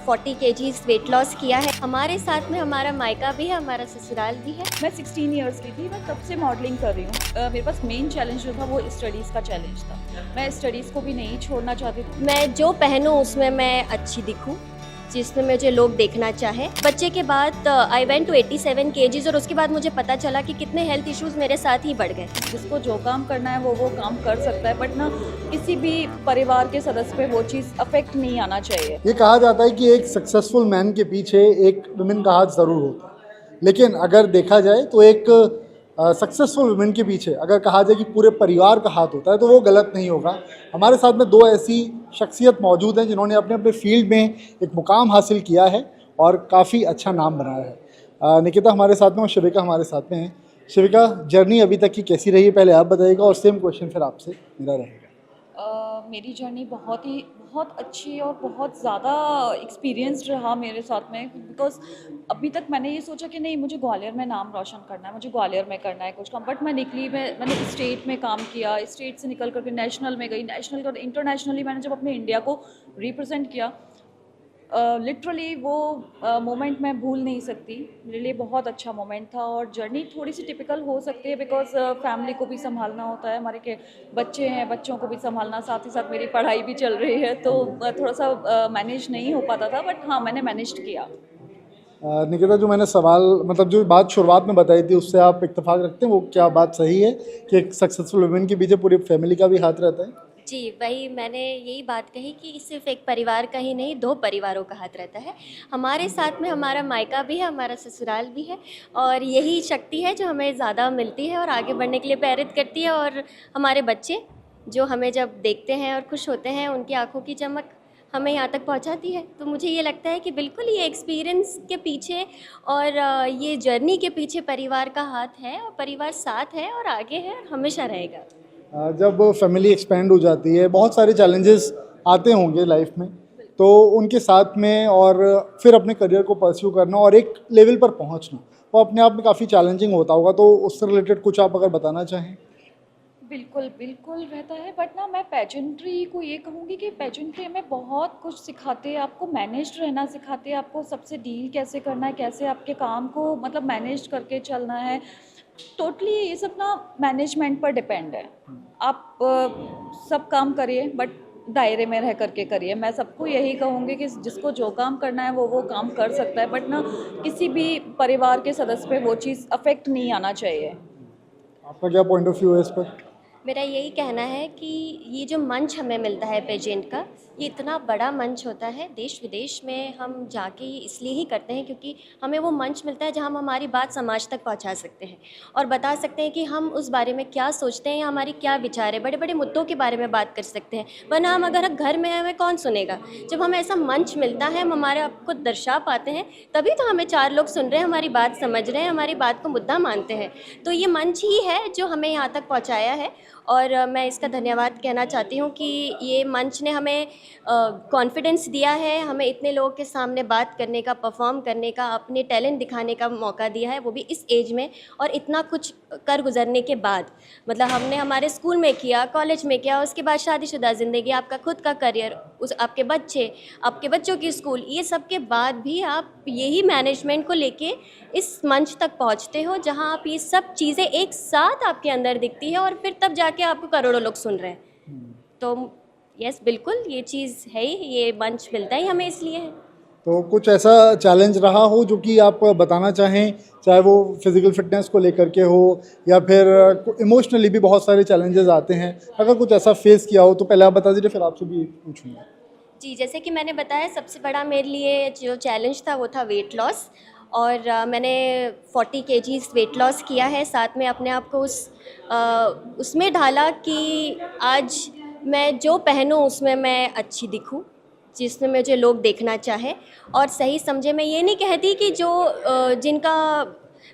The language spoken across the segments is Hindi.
40 केजीज़ वेट लॉस किया है। हमारे साथ में हमारा मायका भी है, हमारा ससुराल भी है। मैं 16 इयर्स की थी, मैं तब से मॉडलिंग कर रही हूँ। मेरे पास मेन चैलेंज जो था वो स्टडीज़ का चैलेंज था। मैं स्टडीज़ को भी नहीं छोड़ना चाहती थी। मैं जो पहनूँ उसमें मैं अच्छी दिखूँ, जिसमें मुझे लोग देखना चाहे। बच्चे के बाद आई वेंट टू 87 केजीज़ और उसके बाद मुझे पता चला कि कितने हेल्थ इश्यूज़ मेरे साथ ही बढ़ गए। जिसको जो काम करना है वो काम कर सकता है, बट ना किसी भी परिवार के सदस्य पे वो चीज़ अफेक्ट नहीं आना चाहिए। ये कहा जाता है कि एक सक्सेसफुल मैन के पीछे एक वुमेन का हाथ ज़रूर होता है, लेकिन अगर देखा जाए तो एक सक्सेसफुल वुमेन के पीछे अगर कहा जाए कि पूरे परिवार का हाथ होता है तो वो गलत नहीं होगा। हमारे साथ में दो ऐसी शख्सियत मौजूद हैं जिन्होंने अपने अपने फील्ड में एक मुकाम हासिल किया है और काफ़ी अच्छा नाम बनाया है। निकिता हमारे साथ में और शिविका हमारे साथ में हैं। शिविका, जर्नी अभी तक की कैसी रही है पहले आप बताइएगा, और सेम क्वेश्चन फिर आपसे मेरा रहेगा। मेरी जर्नी बहुत अच्छी और बहुत ज़्यादा एक्सपीरियंस्ड रहा मेरे साथ में, बिकॉज अभी तक मैंने ये सोचा कि नहीं, मुझे ग्वालियर में नाम रोशन करना है, मुझे ग्वालियर में करना है कुछ काम। बट मैं निकली, मैंने स्टेट में काम किया, स्टेट से निकल करके नेशनल में गई, नेशनल कर इंटरनेशनली मैंने जब अपने इंडिया को रिप्रेजेंट किया, लिटरली वो मोमेंट मैं भूल नहीं सकती। मेरे लिए बहुत अच्छा मोमेंट था। और जर्नी थोड़ी सी टिपिकल हो सकती है, बिकॉज फैमिली को भी संभालना होता है, हमारे के बच्चे हैं, बच्चों को भी संभालना, साथ ही साथ मेरी पढ़ाई भी चल रही है, तो थोड़ा सा मैनेज नहीं हो पाता था, बट हाँ, मैंने मैनेज किया। निकिता, जो मैंने सवाल मतलब जो बात शुरुआत में बताई थी उससे आप इत्तेफाक रखते हैं, वो क्या बात सही है कि एक सक्सेसफुल वुमेन के पीछे पूरी फैमिली का भी हाथ रहता है? जी, वही मैंने यही बात कही कि सिर्फ एक परिवार का ही नहीं, 2 परिवारों का हाथ रहता है। हमारे साथ में हमारा मायका भी है, हमारा ससुराल भी है, और यही शक्ति है जो हमें ज़्यादा मिलती है और आगे बढ़ने के लिए प्रेरित करती है। और हमारे बच्चे जो हमें जब देखते हैं और खुश होते हैं, उनकी आँखों की चमक हमें यहाँ तक पहुँचाती है। तो मुझे ये लगता है कि बिल्कुल ये एक्सपीरियंस के पीछे और ये जर्नी के पीछे परिवार का हाथ है, और परिवार साथ है और आगे है और हमेशा रहेगा। जब फैमिली एक्सपेंड हो जाती है, बहुत सारे चैलेंजेस आते होंगे लाइफ में, तो उनके साथ में और फिर अपने करियर को परस्यू करना और एक लेवल पर पहुंचना, वो अपने आप में काफ़ी चैलेंजिंग होता होगा। तो उससे रिलेटेड कुछ आप अगर बताना चाहें। बिल्कुल, बिल्कुल रहता है, बट ना मैं पेजेंट्री को ये कहूँगी कि पेजेंट्री हमें बहुत कुछ सिखाते हैं, आपको मैनेज्ड रहना सिखाते हैं, आपको सबसे डील कैसे करना है, कैसे आपके काम को मतलब मैनेज करके चलना है। टोटली ये सब ना मैनेजमेंट पर डिपेंड है। आप सब काम करिए, बट दायरे में रह करके करिए। मैं सबको यही कहूँगी कि जिसको जो काम करना है वो काम कर सकता है, बट ना किसी भी परिवार के सदस्य पे वो चीज़ अफेक्ट नहीं आना चाहिए। आपका क्या पॉइंट ऑफ व्यू है इस पर? मेरा यही कहना है कि ये जो मंच हमें मिलता है पेजेंट का, ये इतना बड़ा मंच होता है। देश विदेश में हम जाके इसलिए ही करते हैं क्योंकि हमें वो मंच मिलता है जहाँ हम हमारी बात समाज तक पहुँचा सकते हैं और बता सकते हैं कि हम उस बारे में क्या सोचते हैं या हमारी क्या विचार है। बड़े बड़े मुद्दों के बारे में बात कर सकते हैं, वरना हम अगर घर में हैं, हमें कौन सुनेगा। जब हमें ऐसा मंच मिलता है, हम हमारे आप को दर्शा पाते हैं, तभी तो हमें 4 लोग सुन रहे हैं, हमारी बात समझ रहे हैं, हमारी बात को मुद्दा मानते हैं। तो ये मंच ही है जो हमें यहाँ तक पहुँचाया है, और मैं इसका धन्यवाद कहना चाहती हूँ कि ये मंच ने हमें कॉन्फिडेंस दिया है, हमें इतने लोगों के सामने बात करने का, परफॉर्म करने का, अपने टैलेंट दिखाने का मौका दिया है, वो भी इस एज में और इतना कुछ कर गुजरने के बाद। मतलब हमने हमारे स्कूल में किया, कॉलेज में किया, उसके बाद शादीशुदा ज़िंदगी, आपका खुद का करियर, उस आपके बच्चे, आपके बच्चों की स्कूल, ये सब के बाद भी आप यही मैनेजमेंट को लेके इस मंच तक पहुंचते हो जहां आप ये सब चीज़ें एक साथ आपके अंदर दिखती है और फिर तब जाके आपको करोड़ों लोग सुन रहे हैं। तो यस, बिल्कुल ये चीज़ है ही, ये मंच मिलता ही हमें इसलिए है। तो कुछ ऐसा चैलेंज रहा हो जो कि आप बताना चाहें, चाहे वो फिज़िकल फिटनेस को लेकर के हो या फिर इमोशनली भी बहुत सारे चैलेंजेस आते हैं, अगर कुछ ऐसा फेस किया हो तो पहले आप बता दीजिए, फिर आपसे भी पूछूंगा। जी, जैसे कि मैंने बताया, सबसे बड़ा मेरे लिए जो चैलेंज था वो था वेट लॉस। और मैंने 40 केजीज़ वेट लॉस किया है। साथ में अपने आप को उसमें ढाला कि आज मैं जो पहनूँ उसमें मैं अच्छी दिखूँ, जिसमें मुझे लोग देखना चाहे और सही समझे। मैं ये नहीं कहती कि जो जिनका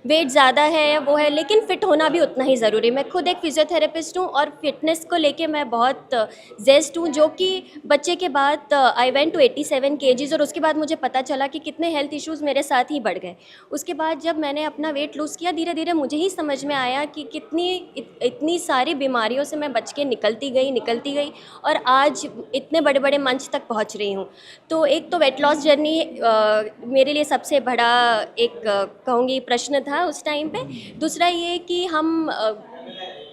वेट ज़्यादा है या वो है, लेकिन फ़िट होना भी उतना ही ज़रूरी है। मैं खुद एक फ़िज़ियोथेरेपिस्ट हूँ और फ़िटनेस को लेके मैं बहुत ज़ेस्ट हूँ, जो कि बच्चे के बाद आई वेंट टू 87 केजीज़ और उसके बाद मुझे पता चला कि कितने हेल्थ इश्यूज़ मेरे साथ ही बढ़ गए। उसके बाद जब मैंने अपना वेट लूज़ किया, धीरे-धीरे मुझे ही समझ में आया कि इतनी सारी बीमारियों से मैं बच के निकलती गई और आज इतने बड़े-बड़े मंच तक पहुँच रही हूँ। तो एक तो वेट लॉस जर्नी मेरे लिए सबसे बड़ा एक कहूँगी प्रश्न था उस टाइम पे। दूसरा ये कि हम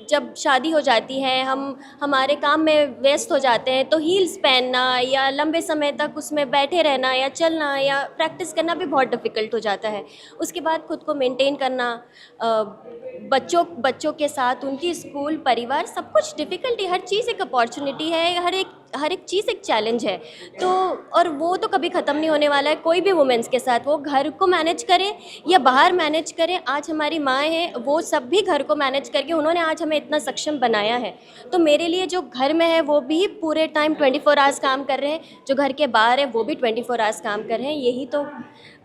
जब शादी हो जाती है, हम हमारे काम में व्यस्त हो जाते हैं, तो हील्स पहनना या लंबे समय तक उसमें बैठे रहना या चलना या प्रैक्टिस करना भी बहुत डिफ़िकल्ट हो जाता है। उसके बाद खुद को मेंटेन करना, बच्चों के साथ उनकी स्कूल, परिवार, सब कुछ डिफ़िकल्टी, हर चीज़ एक अपॉर्चुनिटी है, हर एक चीज़ एक चैलेंज है। तो और वो तो कभी ख़त्म नहीं होने वाला है कोई भी वुमेन्स के साथ, वो घर को मैनेज करें या बाहर मैनेज करें। आज हमारी माएँ हैं, वो सब भी घर को मैनेज करके उन्होंने आज हमें इतना सक्षम बनाया है। तो मेरे लिए जो घर में है वो भी पूरे टाइम 24 आवर्स काम कर रहे हैं, जो घर के बाहर है वो भी 24 आवर्स काम कर रहे हैं। यही तो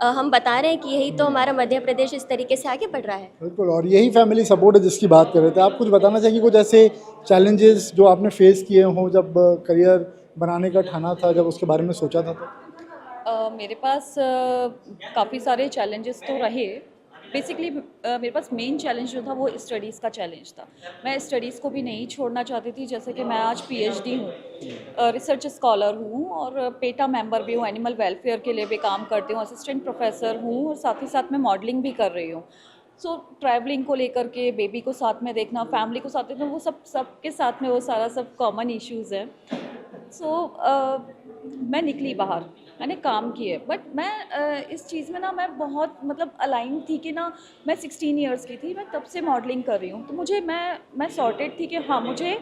हम बता रहे हैं कि यही तो हमारा मध्य प्रदेश इस तरीके से आगे बढ़ रहा है। बिल्कुल, और यही फैमिली सपोर्ट है जिसकी बात कर रहे थे आप। कुछ बताना चाहिए कुछ ऐसे चैलेंजेस जो आपने फेस किए हों जब करियर बनाने का ठाना था, जब उसके बारे में सोचा था तो? मेरे पास काफ़ी सारे चैलेंजेस तो रहे। बेसिकली मेरे पास मेन चैलेंज जो था वो स्टडीज़ का चैलेंज था। मैं स्टडीज़ को भी नहीं छोड़ना चाहती थी, जैसे कि मैं आज पीएचडी हूँ, रिसर्च स्कॉलर हूँ और पेटा मेंबर भी हूँ, एनिमल वेलफेयर के लिए भी काम करती हूँ, असिस्टेंट प्रोफेसर हूँ और साथ ही साथ मैं मॉडलिंग भी कर रही हूँ। सो ट्रैवलिंग को लेकर के, बेबी को साथ में देखना, फैमिली को साथ देखना, वो सबके साथ में वो सारा सब कॉमन इश्यूज़ हैं। मैं निकली बाहर, मैंने काम किए, बट मैं इस चीज़ में ना मैं बहुत मतलब अलाइन थी कि ना, मैं 16 इयर्स की थी, मैं तब से मॉडलिंग कर रही हूँ, तो मुझे मैं सॉर्टेड थी कि हाँ, मुझे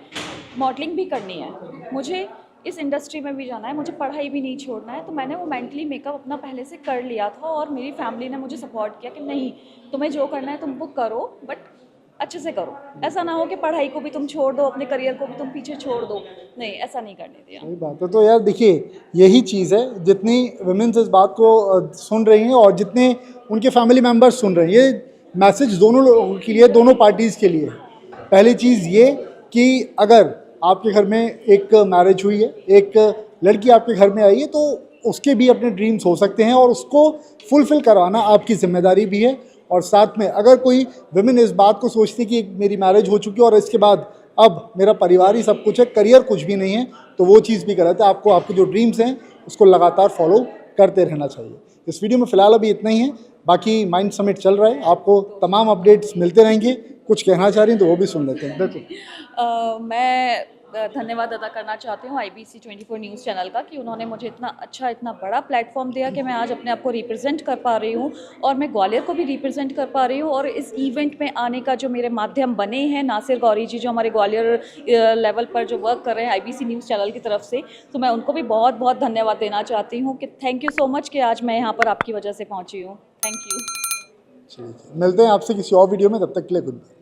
मॉडलिंग भी करनी है, मुझे इस इंडस्ट्री में भी जाना है, मुझे पढ़ाई भी नहीं छोड़ना है। तो मैंने वो मेंटली मेकअप अपना पहले से कर लिया था और मेरी फैमिली ने मुझे सपोर्ट किया कि नहीं, तुम्हें जो करना है तुम वो करो, बट अच्छे से करो। ऐसा ना हो कि पढ़ाई को भी तुम छोड़ दो, अपने करियर को भी तुम पीछे छोड़ दो। नहीं, ऐसा नहीं करने दिया। सही बात है। तो यार देखिए, यही चीज़ है, जितनी वुमेन्स इस बात को सुन रही हैं और जितने उनके फैमिली मेम्बर्स सुन रहे हैं, ये मैसेज दोनों लोगों के लिए, दोनों पार्टीज़ के लिए है। पहली चीज़ ये कि अगर आपके घर में एक मैरिज हुई है, एक लड़की आपके घर में आई है, तो उसके भी अपने ड्रीम्स हो सकते हैं और उसको फुलफ़िल करवाना आपकी ज़िम्मेदारी भी है। और साथ में अगर कोई वुमेन इस बात को सोचती कि मेरी मैरिज हो चुकी है और इसके बाद अब मेरा परिवार ही सब कुछ है, करियर कुछ भी नहीं है, तो वो चीज़ भी गलत है। आपको आपके जो ड्रीम्स हैं उसको लगातार फॉलो करते रहना चाहिए। इस वीडियो में फ़िलहाल अभी इतना ही है, बाकी माइंड समिट चल रहा है, आपको तमाम अपडेट्स मिलते रहेंगे। कुछ कहना चाह रही हैं तो वो भी सुन लेते हैं। बिल्कुल। मैं धन्यवाद अदा करना चाहती हूँ IBC 24 न्यूज़ चैनल का कि उन्होंने मुझे इतना अच्छा, इतना बड़ा प्लेटफॉर्म दिया कि मैं आज अपने आप को रिप्रेजेंट कर पा रही हूँ और मैं ग्वालियर को भी रिप्रेजेंट कर पा रही हूँ। और इस इवेंट में आने का जो मेरे माध्यम बने हैं, नासिर गौरी जी जो हमारे ग्वालियर लेवल पर जो वर्क कर रहे हैं IBC न्यूज़ चैनल की तरफ से, तो मैं उनको भी बहुत बहुत धन्यवाद देना चाहती हूँ कि थैंक यू सो मच कि आज मैं यहाँ पर आपकी वजह से पहुँची हूँ। Thank you. मिलते हैं आपसे किसी और वीडियो में, तब तक के लिए गुड बाय।